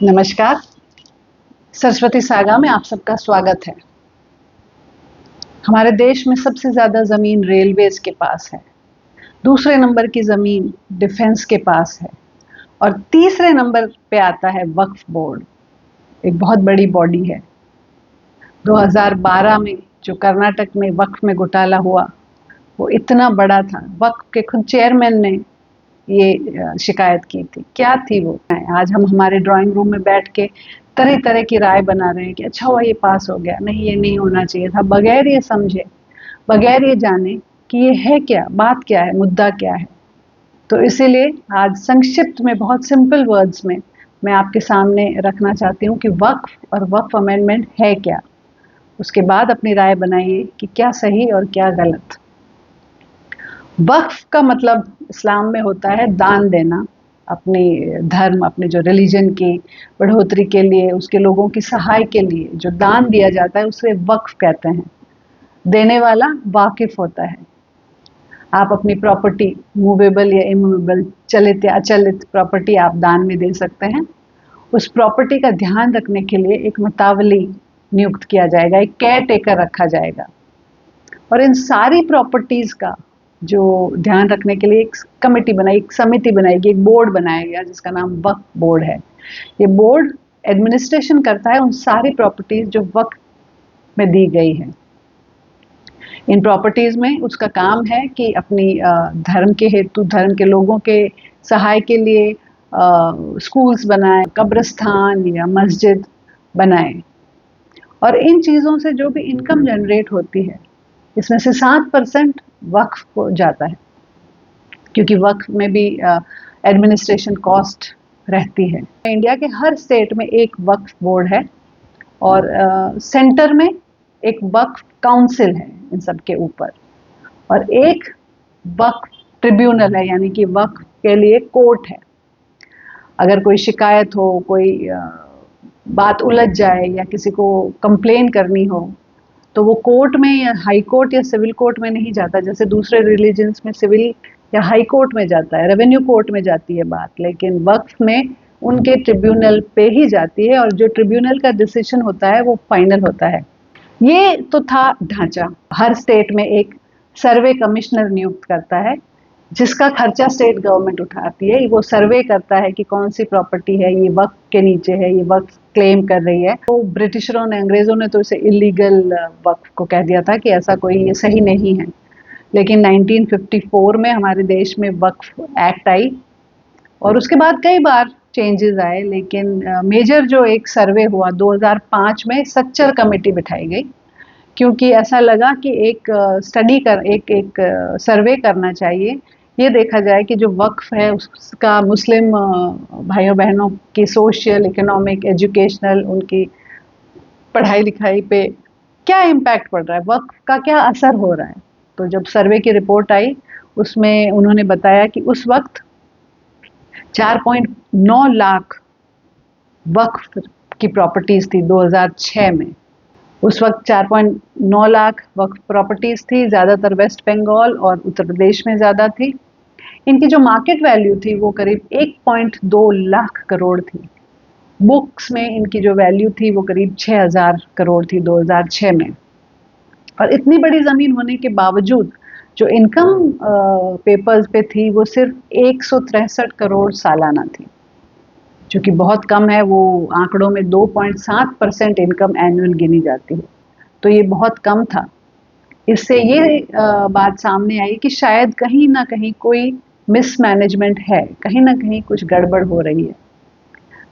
नमस्कार। सरस्वती सागा में आप सबका स्वागत है। हमारे देश में सबसे ज़्यादा ज़मीन रेलवेज के पास है, दूसरे नंबर की ज़मीन डिफेंस के पास है और तीसरे नंबर पे आता है वक्फ बोर्ड। एक बहुत बड़ी बॉडी है। 2012 में जो कर्नाटक में वक्फ में घोटाला हुआ वो इतना बड़ा था, वक्फ के खुद चेयरमैन ने ये शिकायत की थी। क्या थी वो? आज हम हमारे ड्राइंग रूम में बैठ के तरह तरह की राय बना रहे हैं कि अच्छा हुआ ये पास हो गया, नहीं ये नहीं होना चाहिए था, बगैर ये समझे, बगैर ये जाने कि ये है क्या, बात क्या है, मुद्दा क्या है। तो इसीलिए आज संक्षिप्त में बहुत सिंपल वर्ड्स में मैं आपके सामने रखना चाहती हूँ कि वक्फ और वक्फ अमेंडमेंट है क्या। उसके बाद अपनी राय बनाइए कि क्या सही और क्या गलत। वक्फ का मतलब इस्लाम में होता है दान देना, अपने धर्म, अपने जो रिलीजन की बढ़ोतरी के लिए, उसके लोगों की सहाय के लिए जो दान दिया जाता है उसे वक्फ कहते हैं। देने वाला वाकिफ होता है। आप अपनी प्रॉपर्टी, मूवेबल या इमूवेबल, चलित या अचलित प्रॉपर्टी आप दान में दे सकते हैं। उस प्रॉपर्टी का ध्यान रखने के लिए एक मुतावली नियुक्त किया जाएगा, एक केयर टेकर रखा जाएगा और इन सारी प्रॉपर्टीज़ का जो ध्यान रखने के लिए एक कमेटी बनाई, एक समिति बनाएगी, एक बोर्ड बनाया गया जिसका नाम वक्फ बोर्ड है। ये बोर्ड एडमिनिस्ट्रेशन करता है उन सारी प्रॉपर्टीज जो वक्फ में दी गई है। इन प्रॉपर्टीज में उसका काम है कि अपनी धर्म के हेतु, धर्म के लोगों के सहाय के लिए स्कूल्स बनाए, कब्रिस्तान या मस्जिद बनाए और इन चीज़ों से जो भी इनकम जनरेट होती है इसमें से 7% वक्फ को जाता है, क्योंकि वक्फ में भी एडमिनिस्ट्रेशन कॉस्ट रहती है। इंडिया के हर स्टेट में एक वक्फ बोर्ड है और सेंटर में एक वक्फ काउंसिल है इन सब के ऊपर, और एक वक्फ ट्रिब्यूनल है, यानी कि वक्फ के लिए कोर्ट है। अगर कोई शिकायत हो, कोई बात उलझ जाए या किसी को कंप्लेन करनी हो तो वो कोर्ट में या हाई कोर्ट या सिविल कोर्ट में नहीं जाता, जैसे दूसरे रिलीजन्स में सिविल या हाई कोर्ट में जाता है, रेवेन्यू कोर्ट में जाती है बात, लेकिन वक्फ में उनके ट्रिब्यूनल पे ही जाती है और जो ट्रिब्यूनल का डिसीजन होता है वो फाइनल होता है। ये तो था ढांचा। हर स्टेट में एक सर्वे कमिश्नर नियुक्त करता है जिसका खर्चा स्टेट गवर्नमेंट उठाती है। वो सर्वे करता है कि कौन सी प्रॉपर्टी है ये वक्फ के नीचे है, ये वक्फ क्लेम कर रही है। तो ब्रिटिशरों ने, अंग्रेजों ने तो इसे इलीगल वक्फ को कह दिया था कि ऐसा कोई, ये सही नहीं है। लेकिन 1954 में हमारे देश में वक्फ एक्ट आई और उसके बाद कई बार चेंजेस आए, लेकिन मेजर जो एक सर्वे हुआ 2005 में, सच्चर कमेटी बिठाई गई, क्योंकि ऐसा लगा कि एक स्टडी कर, एक सर्वे करना चाहिए, ये देखा जाए कि जो वक्फ है उसका मुस्लिम भाइयों बहनों की सोशल, इकोनॉमिक, एजुकेशनल, उनकी पढ़ाई लिखाई पे क्या इम्पैक्ट पड़ रहा है, वक्फ का क्या असर हो रहा है। तो जब सर्वे की रिपोर्ट आई उसमें उन्होंने बताया कि उस वक्त 4.9 लाख वक्फ की प्रॉपर्टीज थी 2006 में। उस वक्त 4.9 लाख वक्फ प्रॉपर्टीज थी, ज़्यादातर वेस्ट बंगाल और उत्तर प्रदेश में ज़्यादा थी। इनकी जो मार्केट वैल्यू थी वो करीब 1.2 लाख करोड़ थी। बुक्स में इनकी जो वैल्यू थी वो करीब 6000 करोड़ थी 2006 में। और इतनी बड़ी ज़मीन होने के बावजूद जो इनकम पेपर्स पे थी वो सिर्फ 163 करोड़ सालाना थी, जो कि बहुत कम है। वो आंकड़ों में 2.7% इनकम एनुअल गिनी जाती है, तो ये बहुत कम था। इससे ये बात सामने आई कि शायद कहीं ना कहीं कोई मिसमैनेजमेंट है, कहीं ना कहीं कुछ गड़बड़ हो रही है।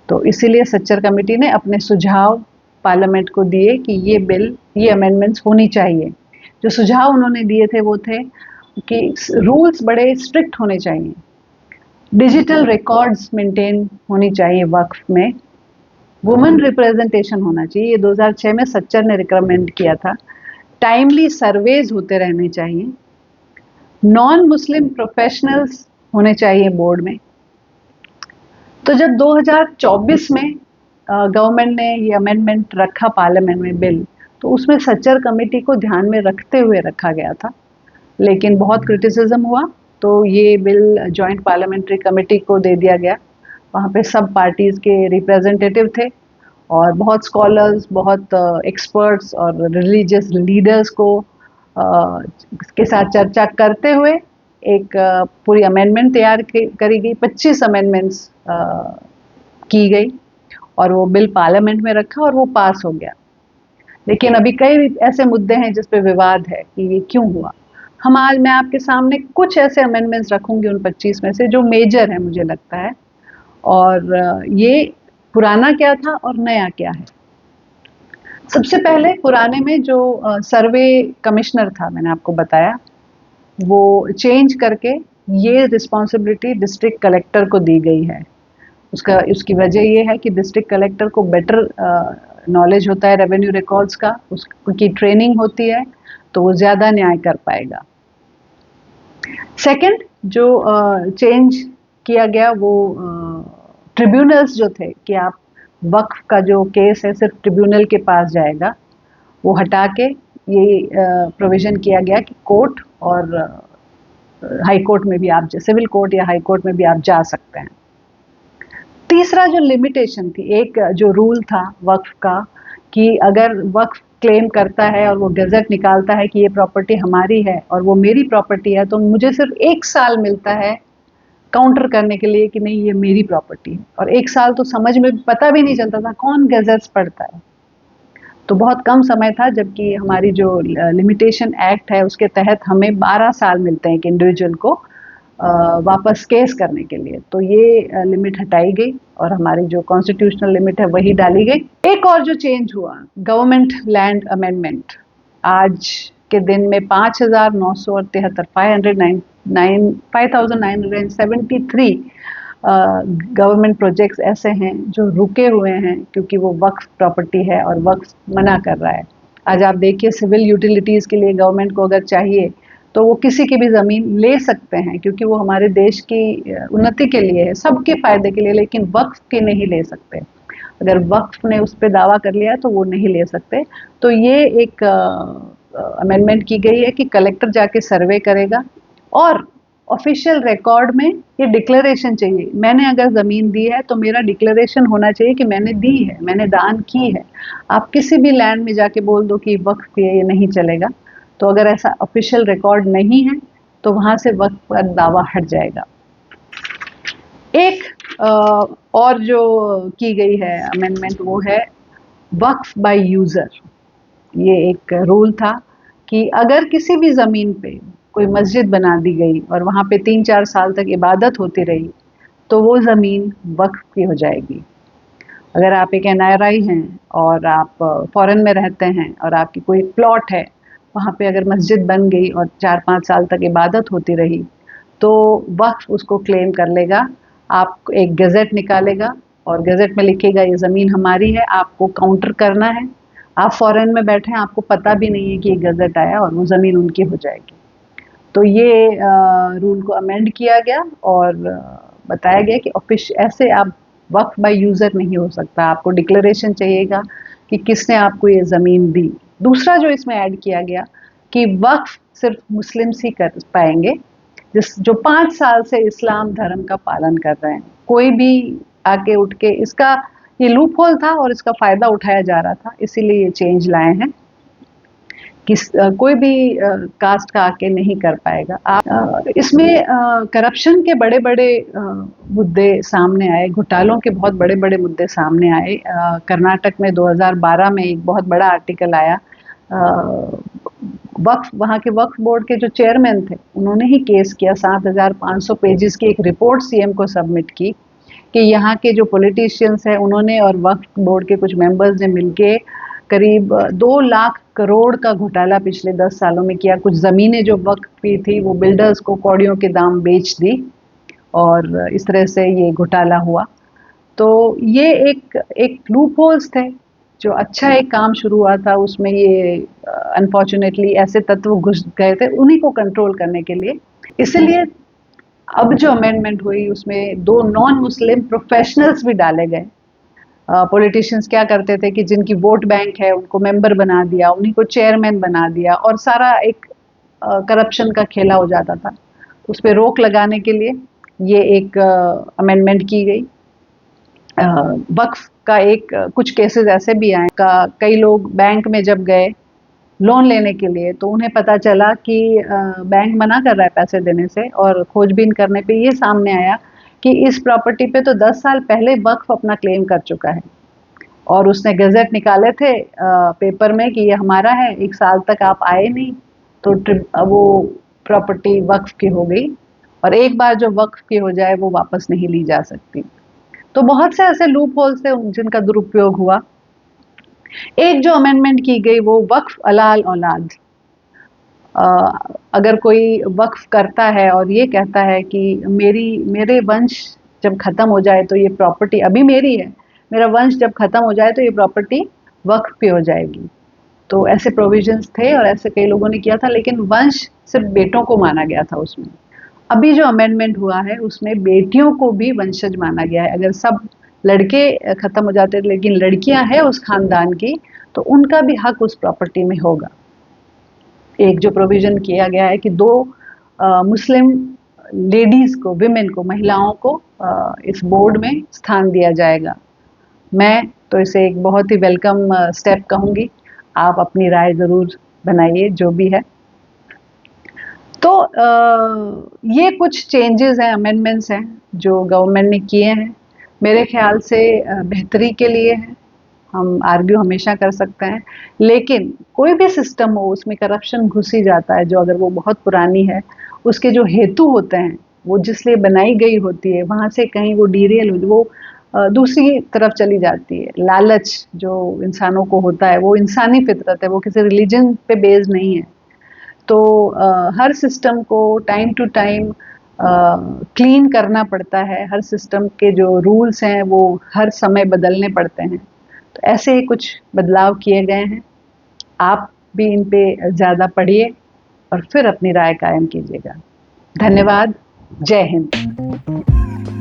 तो इसीलिए सच्चर कमेटी ने अपने सुझाव पार्लियामेंट को दिए कि ये बिल, ये अमेंडमेंट्स होनी चाहिए। जो सुझाव उन्होंने दिए थे वो थे कि रूल्स बड़े स्ट्रिक्ट होने चाहिए, डिजिटल रिकॉर्ड्स मेंटेन होनी चाहिए वक्फ में, वुमेन रिप्रेजेंटेशन होना चाहिए, ये 2006 में सच्चर ने रिकमेंड किया था, टाइमली सर्वेज होते रहने चाहिए, नॉन मुस्लिम प्रोफेशनल्स होने चाहिए बोर्ड में। तो जब 2024 में गवर्नमेंट ने ये अमेंडमेंट रखा पार्लियामेंट में बिल, तो उसमें सच्चर कमेटी को ध्यान में रखते हुए रखा गया था, लेकिन बहुत क्रिटिसिज्म हुआ तो ये बिल जॉइंट पार्लियामेंट्री कमेटी को दे दिया गया। वहाँ पे सब पार्टीज़ के रिप्रेजेंटेटिव थे और बहुत स्कॉलर्स, बहुत एक्सपर्ट्स और रिलीजियस लीडर्स को के साथ चर्चा करते हुए एक पूरी अमेंडमेंट तैयार करी गई। 25 अमेंडमेंट्स की गई और वो बिल पार्लियामेंट में रखा और वो पास हो गया। लेकिन अभी कई ऐसे मुद्दे हैं जिस पे विवाद है कि ये क्यों हुआ। हम आज मैं आपके सामने कुछ ऐसे अमेंडमेंट्स रखूंगी उन 25 में से जो मेजर है मुझे लगता है, और ये पुराना क्या था और नया क्या है। सबसे पहले पुराने में जो सर्वे कमिश्नर था, मैंने आपको बताया, वो चेंज करके ये रिस्पॉन्सिबिलिटी डिस्ट्रिक्ट कलेक्टर को दी गई है। उसकी वजह ये है कि डिस्ट्रिक्ट कलेक्टर को बेटर नॉलेज होता है रेवेन्यू रिकॉर्ड्स का, उसकी ट्रेनिंग होती है, तो वो ज़्यादा न्याय कर पाएगा। सेकंड जो चेंज किया गया वो ट्रिब्यूनल्स जो थे कि आप वक्फ का जो केस है सिर्फ ट्रिब्यूनल के पास जाएगा, वो हटा के ये प्रोविज़न किया गया कि कोर्ट और हाई कोर्ट में भी आप, सिविल कोर्ट या हाई कोर्ट में भी आप जा सकते हैं। तीसरा जो लिमिटेशन थी, एक जो रूल था वक्फ का कि अगर वक्फ क्लेम करता है और वो गज़ट निकालता है कि ये प्रॉपर्टी हमारी है और वो मेरी प्रॉपर्टी है, तो मुझे सिर्फ 1 साल मिलता है काउंटर करने के लिए कि नहीं ये मेरी प्रॉपर्टी है। और 1 साल तो समझ में पता भी नहीं चलता था कौन गज़ट्स पढ़ता है, तो बहुत कम समय था, जबकि हमारी जो लिमिटेशन एक्ट है उसके तहत हमें 12 साल मिलते हैं एक इंडिविजुअल को वापस केस करने के लिए। तो ये लिमिट हटाई गई और हमारी जो कॉन्स्टिट्यूशनल लिमिट है वही डाली गई। एक और जो चेंज हुआ, गवर्नमेंट लैंड अमेंडमेंट, आज के दिन में 5,973 5,973 गवर्नमेंट प्रोजेक्ट्स ऐसे हैं जो रुके हुए हैं क्योंकि वो वक्फ प्रॉपर्टी है और वक्फ मना कर रहा है। आज आप देखिए सिविल यूटिलिटीज़ के लिए गवर्नमेंट को अगर चाहिए तो वो किसी की भी ज़मीन ले सकते हैं क्योंकि वो हमारे देश की उन्नति के लिए है, सबके फ़ायदे के लिए, लेकिन वक्फ के नहीं ले सकते। अगर वक्फ ने उस पर दावा कर लिया तो वो नहीं ले सकते। तो ये एक अमेंडमेंट की गई है कि कलेक्टर जाके सर्वे करेगा और ऑफिशियल रिकॉर्ड में ये डिक्लेरेशन चाहिए, मैंने अगर ज़मीन दी है तो मेरा डिक्लेरेशन होना चाहिए कि मैंने दी है, मैंने दान की है। आप किसी भी लैंड में जाके बोल दो कि वक्फ की है, ये नहीं चलेगा। तो अगर ऐसा ऑफिशियल रिकॉर्ड नहीं है तो वहाँ से वक्फ का दावा हट जाएगा। एक और जो की गई है अमेंडमेंट वो है वक्फ बाय यूज़र। ये एक रूल था कि अगर किसी भी ज़मीन पे कोई मस्जिद बना दी गई और वहाँ पे 3-4 साल तक इबादत होती रही तो वो ज़मीन वक्फ की हो जाएगी। अगर आप एक एनआरआई हैं और आप फॉरेन में रहते हैं और आपकी कोई प्लॉट है, वहाँ पे अगर मस्जिद बन गई और 4-5 साल तक इबादत होती रही तो वक्फ उसको क्लेम कर लेगा। आप एक गज़ट निकालेगा और गज़ट में लिखेगा ये ज़मीन हमारी है, आपको काउंटर करना है। आप फॉरेन में बैठे हैं, आपको पता भी नहीं है कि ये गज़ट आया और वो ज़मीन उनकी हो जाएगी। तो ये रूल को अमेंड किया गया और बताया गया कि ऐसे आप वक्फ बाय यूज़र नहीं हो सकता, आपको डिक्लेरेशन चाहिएगा कि किसने आपको ये ज़मीन दी। दूसरा जो इसमें ऐड किया गया कि वक्फ सिर्फ मुस्लिम्स ही कर पाएंगे जो 5 साल से इस्लाम धर्म का पालन कर रहे हैं। कोई भी आके उठ के इसका ये लूप होल था और इसका फ़ायदा उठाया जा रहा था, इसीलिए ये चेंज लाए हैं कि कोई भी कास्ट का आके नहीं कर पाएगा। इसमें करप्शन के बड़े-बड़े मुद्दे सामने आए, घोटालों के बहुत बड़े-बड़े मुद्दे सामने आए। कर्नाटक में 2012 में एक बहुत बड़ा आर्टिकल आया। वहाँ के वक्फ बोर्ड के जो चेयरमैन थे उन्होंने ही केस किया, 7,500 पेजेस की एक रिपोर्ट सीएम को सबमिट की कि यहाँ के जो पॉलिटिशियंस हैं उन्होंने और वक्फ बोर्ड के कुछ मेंबर्स ने मिलके करीब 2 लाख करोड़ का घोटाला पिछले 10 सालों में किया। कुछ ज़मीनें जो वक्फ की थी वो बिल्डर्स को कौड़ियों के दाम बेच दी और इस तरह से ये घोटाला हुआ। तो ये एक लूप होल्स थे, जो अच्छा एक काम शुरू हुआ था उसमें ये अनफॉर्चुनेटली ऐसे तत्व घुस गए थे उन्हीं को कंट्रोल करने के लिए। इसलिए अब जो अमेंडमेंट हुई उसमें 2 नॉन मुस्लिम प्रोफेशनल्स भी डाले गए। पॉलिटिशियंस क्या करते थे कि जिनकी वोट बैंक है उनको मेंबर बना दिया, उन्हीं को चेयरमैन बना दिया और सारा एक करप्शन का खेला हो जाता था। उस पर रोक लगाने के लिए ये एक अमेंडमेंट की गई वक्फ का एक कुछ केसेस ऐसे भी आए का कई लोग बैंक में जब गए लोन लेने के लिए तो उन्हें पता चला कि बैंक मना कर रहा है पैसे देने से, और खोजबीन करने पे ये सामने आया कि इस प्रॉपर्टी पे तो 10 साल पहले वक्फ अपना क्लेम कर चुका है और उसने गज़ट निकाले थे पेपर में कि ये हमारा है, 1 साल तक आप आए नहीं, तो वो प्रॉपर्टी वक्फ की हो गई, और एक बार जो वक्फ की हो जाए वो वापस नहीं ली जा सकती। तो बहुत से ऐसे लूप होल्स थे जिनका दुरुपयोग हुआ। एक जो अमेंडमेंट की गई वो वक्फ अलाल औलाद। अगर कोई वक्फ करता है और ये कहता है कि मेरे वंश जब खत्म हो जाए तो ये प्रॉपर्टी अभी मेरी है, मेरा वंश जब खत्म हो जाए तो ये प्रॉपर्टी वक्फ पे हो जाएगी। तो ऐसे प्रोविजंस थे और ऐसे कई लोगों ने किया था, लेकिन वंश सिर्फ बेटों को माना गया था उसमें। अभी जो अमेंडमेंट हुआ है उसमें बेटियों को भी वंशज माना गया है। अगर सब लड़के खत्म हो जाते लेकिन लड़कियां हैं उस खानदान की, तो उनका भी हक उस प्रॉपर्टी में होगा। एक जो प्रोविजन किया गया है कि 2 मुस्लिम लेडीज को, विमेन को, महिलाओं को इस बोर्ड में स्थान दिया जाएगा। मैं तो इसे एक बहुत ही वेलकम स्टेप कहूँगी। आप अपनी राय ज़रूर बनाइए जो भी है। तो ये कुछ चेंजेस हैं, अमेंडमेंट्स हैं जो गवर्नमेंट ने किए हैं। मेरे ख्याल से बेहतरी के लिए हैं। हम आर्ग्यू हमेशा कर सकते हैं, लेकिन कोई भी सिस्टम हो उसमें करप्शन घुस ही जाता है। जो अगर वो बहुत पुरानी है, उसके जो हेतु होते हैं, वो जिस लिए बनाई गई होती है, वहाँ से कहीं वो डीरेल हो, वो दूसरी तरफ चली जाती है। लालच जो इंसानों को होता है, वो इंसानी फितरत है, वो किसी रिलीजन पे बेस्ड नहीं है। तो हर सिस्टम को टाइम टू टाइम क्लीन करना पड़ता है। हर सिस्टम के जो रूल्स हैं वो हर समय बदलने पड़ते हैं। तो ऐसे ही कुछ बदलाव किए गए हैं। आप भी इन पे ज़्यादा पढ़िए और फिर अपनी राय कायम कीजिएगा। धन्यवाद। जय हिंद।